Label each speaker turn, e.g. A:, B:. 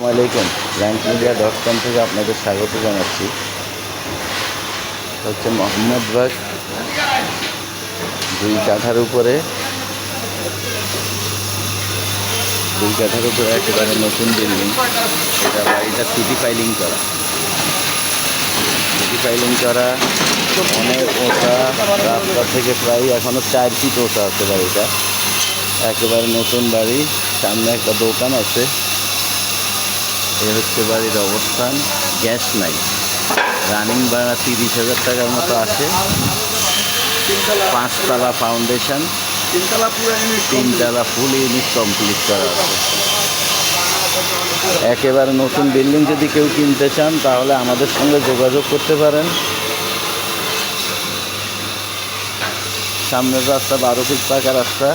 A: আসসালামাইকুম, ল্যান্ডমিডিয়া.com থেকে আপনাদের স্বাগত জানাচ্ছি। হচ্ছে মোহাম্মদবাগ 2 কাঠার উপরে একেবারে নতুন বিল্ডিং। এটা বাড়িটা সিটি ফাইলিং করা অনেক ওঠা, রাস্তা থেকে প্রায় এখনও 4 ফিট ওঠা আছে বাড়িটা। একেবারে নতুন বাড়ি, সামনে একটা দোকান আছে। এ হচ্ছে বাড়ির অবস্থান। গ্যাস নাই, রানিং ভাড়া 30,000 টাকার মতো আসে। 5 তলা ফাউন্ডেশন, 3 তলা ফুল ইউনিট কমপ্লিট করা আছে। একেবারে নতুন বিল্ডিং যদি কেউ কিনতে চান তাহলে আমাদের সঙ্গে যোগাযোগ করতে পারেন। সামনের রাস্তা 12 ফিট পাকা রাস্তা।